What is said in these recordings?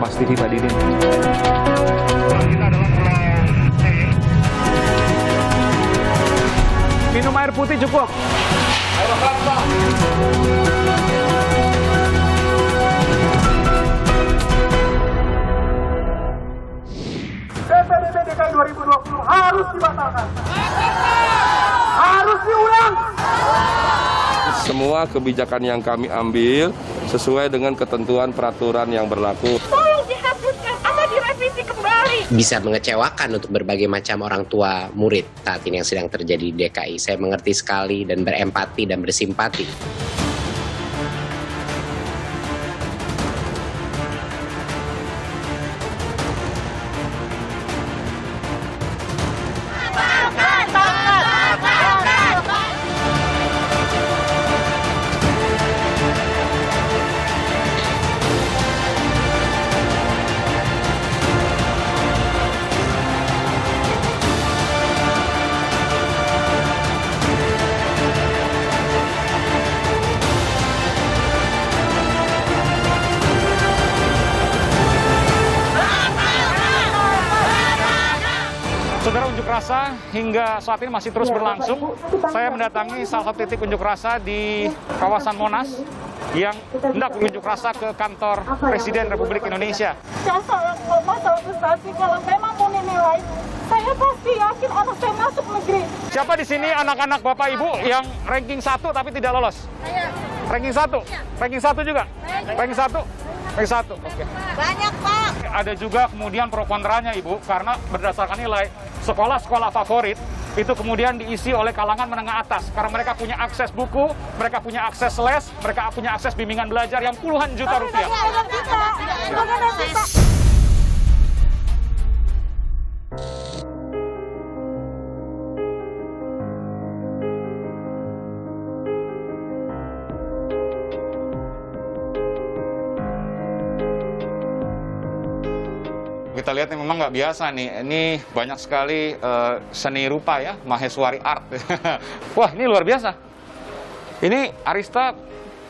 Mas Didi, Pak Didin. Minum air putih cukup. Air kelapa. PPDB DKI 2020 harus dibatalkan. Harus diulang. Semua kebijakan yang kami ambil sesuai dengan ketentuan peraturan yang berlaku. Tolong dihapuskan atau direvisi kembali. Bisa mengecewakan untuk berbagai macam orang tua murid saat ini yang sedang terjadi di DKI. Saya mengerti sekali dan berempati dan bersimpati. Saudara, unjuk rasa hingga saat ini masih terus berlangsung. Saya mendatangi salah satu titik unjuk rasa di kawasan Monas yang hendak berunjuk rasa ke kantor Presiden Republik Indonesia. Saya sangat masalah prestasi. Kalau memang mau nilai, saya pasti yakin anak saya masuk negeri. Siapa di sini anak-anak Bapak Ibu yang ranking 1 tapi tidak lolos? Saya. Ranking 1? Ranking 1 juga? Ranking 1? Ranking 1, oke. Banyak, Pak. Ada juga kemudian pro kontranya, Ibu, karena berdasarkan nilai sekolah-sekolah favorit itu kemudian diisi oleh kalangan menengah atas karena mereka punya akses buku, mereka punya akses les, mereka punya akses bimbingan belajar yang puluhan juta rupiah. Kita lihat memang nggak biasa nih, ini banyak sekali seni rupa ya, maheswari art. Wah, ini luar biasa. Ini Arista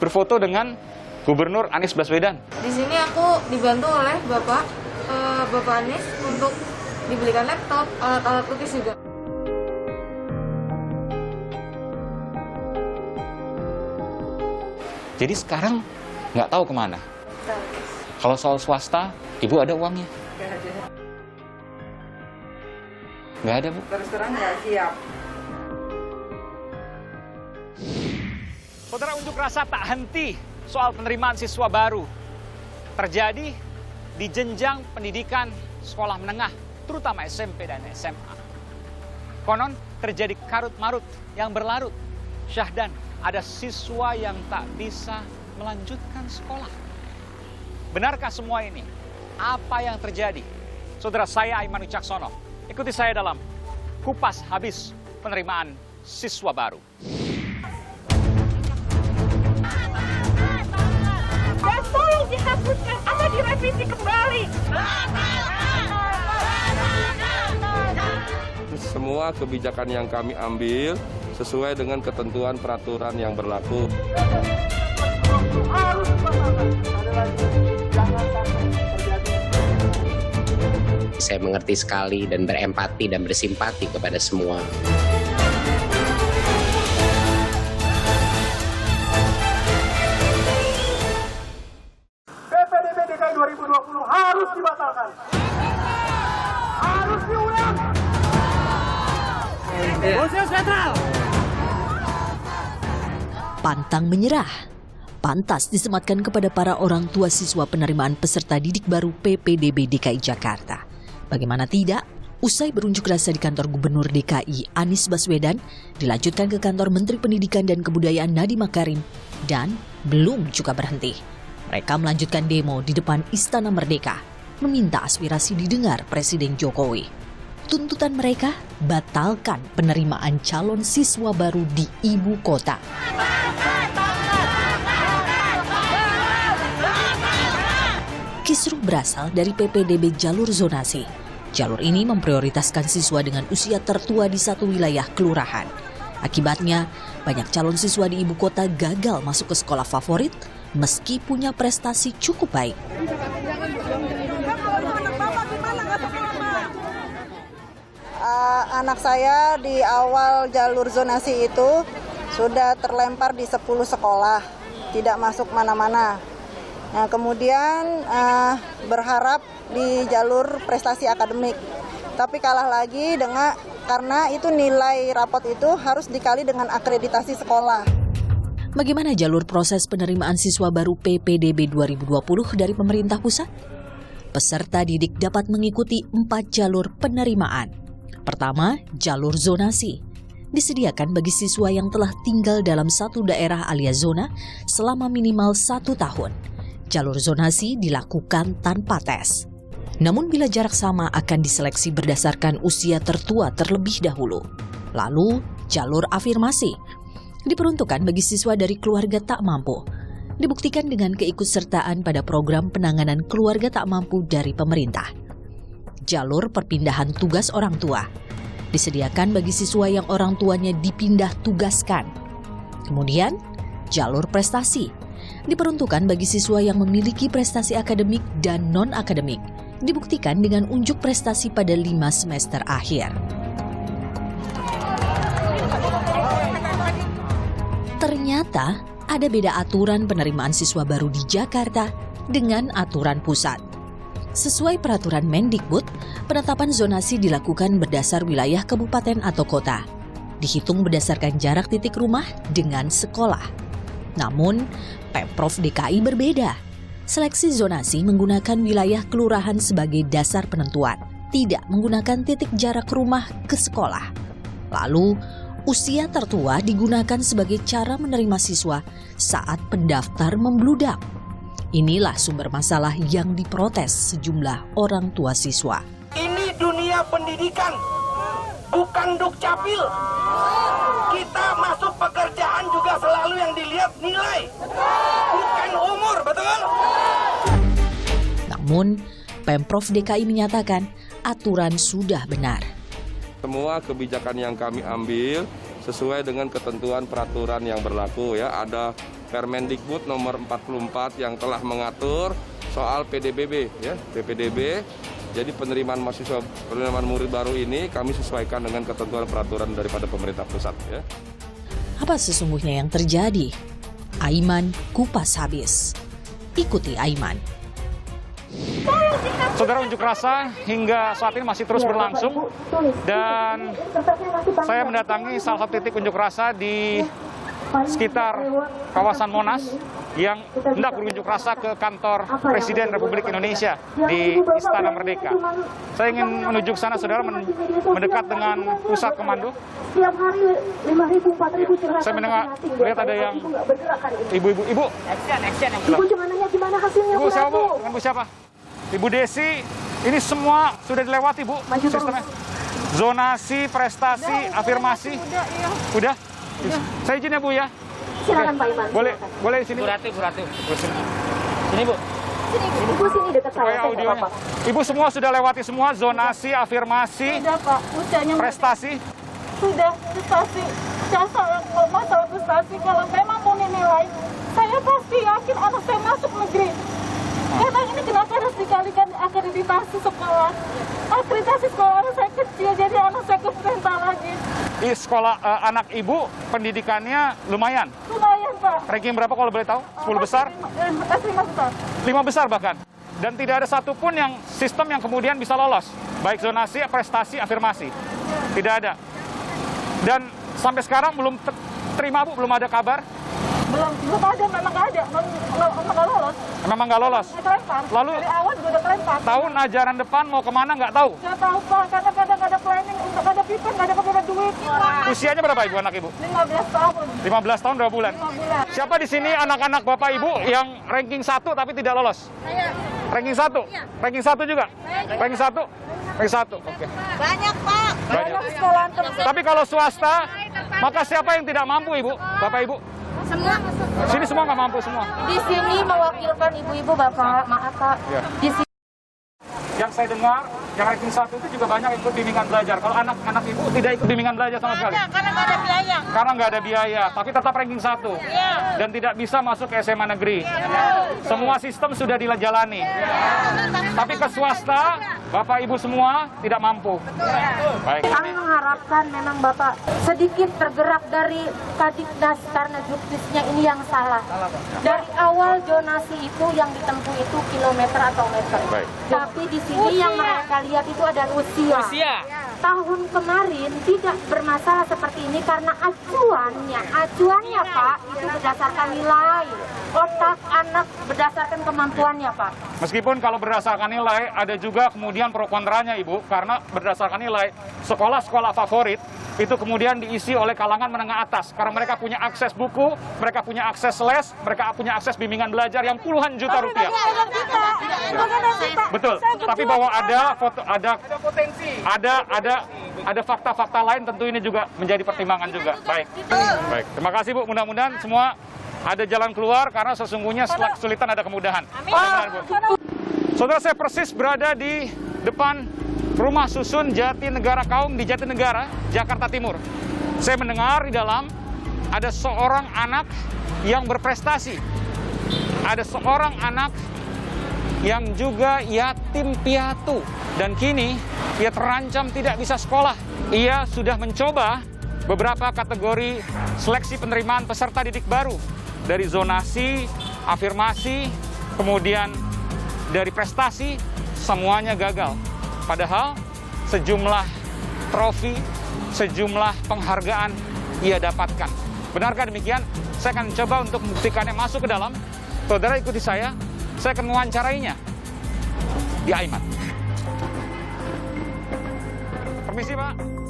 berfoto dengan Gubernur Anies Baswedan. Di sini aku dibantu oleh Bapak Anies untuk dibelikan laptop, alat-alat lukis juga. Jadi sekarang nggak tahu kemana. Kalau soal swasta, Ibu ada uangnya? Nggak ada, Bu? Terus terang nggak siap. Saudara, unjuk rasa tak henti soal penerimaan siswa baru terjadi di jenjang pendidikan sekolah menengah, terutama SMP dan SMA. Konon terjadi karut-marut yang berlarut. Syahdan, ada siswa yang tak bisa melanjutkan sekolah. Benarkah semua ini? Apa yang terjadi? Saudara, saya Aiman Wicaksono. Ikuti saya dalam Kupas Habis Penerimaan Siswa Baru. Dan tolong dihapuskan atau direvisi kembali. Semua kebijakan yang kami ambil sesuai dengan ketentuan peraturan yang berlaku. Harus dibatalkan. Ada lagi, jangan sampai terjadi. Saya mengerti sekali dan berempati dan bersimpati kepada semua. PPDB DKI 2020 harus dibatalkan. Harus diulang. Pantang menyerah. Pantas disematkan kepada para orang tua siswa penerimaan peserta didik baru PPDB DKI Jakarta. Bagaimana tidak, usai berunjuk rasa di kantor Gubernur DKI Anies Baswedan, dilanjutkan ke kantor Menteri Pendidikan dan Kebudayaan Nadiem Makarim, dan belum juga berhenti. Mereka melanjutkan demo di depan Istana Merdeka, meminta aspirasi didengar Presiden Jokowi. Tuntutan mereka, batalkan penerimaan calon siswa baru di ibu kota. Kisruh berasal dari PPDB jalur zonasi. Jalur ini memprioritaskan siswa dengan usia tertua di satu wilayah kelurahan. Akibatnya, banyak calon siswa di ibu kota gagal masuk ke sekolah favorit meski punya prestasi cukup baik. anak saya di awal jalur zonasi itu sudah terlempar di 10 sekolah, tidak masuk mana-mana. Nah, kemudian berharap di jalur prestasi akademik, tapi kalah lagi karena itu nilai rapot itu harus dikali dengan akreditasi sekolah. Bagaimana jalur proses penerimaan siswa baru PPDB 2020 dari pemerintah pusat? Peserta didik dapat mengikuti 4 jalur penerimaan. Pertama, jalur zonasi. Disediakan bagi siswa yang telah tinggal dalam satu daerah alias zona selama minimal 1 tahun. Jalur zonasi dilakukan tanpa tes. Namun bila jarak sama akan diseleksi berdasarkan usia tertua terlebih dahulu. Lalu, jalur afirmasi. Diperuntukkan bagi siswa dari keluarga tak mampu. Dibuktikan dengan keikutsertaan pada program penanganan keluarga tak mampu dari pemerintah. Jalur perpindahan tugas orang tua. Disediakan bagi siswa yang orang tuanya dipindah tugaskan. Kemudian, jalur prestasi. Diperuntukkan bagi siswa yang memiliki prestasi akademik dan non-akademik. Dibuktikan dengan unjuk prestasi pada 5 semester akhir. Ternyata ada beda aturan penerimaan siswa baru di Jakarta dengan aturan pusat. Sesuai peraturan Mendikbud, penetapan zonasi dilakukan berdasar wilayah kabupaten atau kota. Dihitung berdasarkan jarak titik rumah dengan sekolah. Namun, Pemprov DKI berbeda. Seleksi zonasi menggunakan wilayah kelurahan sebagai dasar penentuan, tidak menggunakan titik jarak rumah ke sekolah. Lalu, usia tertua digunakan sebagai cara menerima siswa saat pendaftar membludak. Inilah sumber masalah yang diprotes sejumlah orang tua siswa. Ini dunia pendidikan, bukan dukcapil. Kita masuk pekerjaan juga selalu yang dilihat nilai, bukan umur, betul? Namun, Pemprov DKI menyatakan aturan sudah benar. Semua kebijakan yang kami ambil sesuai dengan ketentuan peraturan yang berlaku ya. Ada Permendikbud nomor 44 yang telah mengatur soal PDBB ya, PPDB. Jadi penerimaan murid baru ini kami sesuaikan dengan ketentuan peraturan daripada pemerintah pusat ya. Apa sesungguhnya yang terjadi? Aiman kupas habis. Ikuti Aiman. Saudara, unjuk rasa hingga saat ini masih terus berlangsung dan saya mendatangi salah satu titik unjuk rasa di sekitar kawasan Monas yang hendak berunjuk rasa ke kantor Presiden Republik Indonesia di Istana Merdeka. Saya ingin menuju ke sana, saudara, mendekat dengan pusat komando. Setiap hari 5.000, 4.000 Saya melihat ada yang ibu-ibu. Ibu cuma nanya gimana hasilnya. Ibu siapa, Bu? Dengan Bu siapa? Ibu Desi, ini semua sudah dilewati, Bu, sistemnya. Zonasi, prestasi, afirmasi. Udah? Saya izin ya, Bu ya. Silakan Pak Iman. Boleh di sini. Bu Ratu. Sini, Bu. Ibu sini dekat saya. Audionya. Ibu semua sudah lewati semua zonasi, afirmasi, sudah, Pak. Usianya prestasi. Sudah, prestasi. Kalau masalah prestasi, kalau memang mau nilai, saya pasti yakin anak saya masuk negeri. Karena ini kenapa harus dikalikan akreditasi sekolah? Akreditasi sekolah saya kecil, jadi anak saya kepental lagi. Di sekolah anak ibu pendidikannya lumayan. Lumayan, Pak. Ranking berapa kalau boleh tahu? 10 besar? 5 besar. 5 besar bahkan. Dan tidak ada satupun yang sistem yang kemudian bisa lolos. Baik zonasi, prestasi, afirmasi. Tidak ada. Dan sampai sekarang belum terima, Bu, belum ada kabar. Belum ada, memang nggak ada. Nggak lolos. Memang nggak lolos. Lalu dari awal juga udah kelempar. Tahun ajaran depan mau kemana nggak tahu? Nggak tahu, Pak, karena kadang nggak ada planning, untuk ada pipen, nggak ada duit. Usianya berapa ibu anak ibu? 15 tahun. 15 tahun 2 bulan. 5 bulan. Siapa di sini anak-anak bapak ibu yang ranking 1 tapi tidak lolos? Saya. Ranking 1? Ranking 1 juga? Ranking 1? Ranking 1, oke. Banyak, Pak. Banyak. Sekolahan terbaik. Tapi kalau swasta, maka siapa yang tidak mampu, Ibu? Bapak Ibu? Semua. Sini semua nggak mampu semua. Di sini mewakilkan ibu-ibu, Bapak, maaf, Pak. Ya. Di sini. Yang saya dengar, yang ranking 1 itu juga banyak ikut bimbingan belajar. Kalau anak-anak Ibu tidak ikut bimbingan belajar sama sekali. Karena nggak ada biaya. Karena nggak ada biaya, tapi tetap ranking 1. Iya. Dan tidak bisa masuk ke SMA negeri. Semua sistem sudah dijalani. Tapi ke swasta, Bapak Ibu semua tidak mampu. Baik. Kami mengharapkan memang Bapak sedikit tergerak dari Kadiknas karena juknisnya ini yang salah. Dari awal zonasi itu yang ditempuh itu kilometer atau meter. Baik. Tapi di sini yang mereka lihat itu ada usia. Tahun kemarin tidak bermasalah seperti ini karena acuannya Pak itu berdasarkan nilai. Otak anak berdasarkan kemampuannya Pak. Meskipun kalau berdasarkan nilai, ada juga kemudian pro kontranya Ibu, karena berdasarkan nilai, sekolah-sekolah favorit itu kemudian diisi oleh kalangan menengah atas, karena mereka punya akses buku, mereka punya akses les, mereka punya akses bimbingan belajar yang puluhan juta rupiah. Betul, tapi bahwa ada foto, ada fakta-fakta lain, tentu ini juga menjadi pertimbangan juga. Baik, baik. Terima kasih Bu, mudah-mudahan semua ada jalan keluar, karena sesungguhnya setelah kesulitan ada kemudahan. Saudara, saya persis berada di depan Rumah Susun Jatinegara Kaum di Jatinegara, Jakarta Timur. Saya mendengar di dalam ada seorang anak yang berprestasi. Ada seorang anak yang juga yatim piatu. Dan kini ia terancam tidak bisa sekolah. Ia sudah mencoba beberapa kategori seleksi penerimaan peserta didik baru. Dari zonasi, afirmasi, kemudian dari prestasi, semuanya gagal. Padahal sejumlah trofi, sejumlah penghargaan ia dapatkan. Benarkah demikian? Saya akan coba untuk membuktikannya, masuk ke dalam. Saudara ikuti saya akan mewawancarainya di Aimat. Permisi Pak.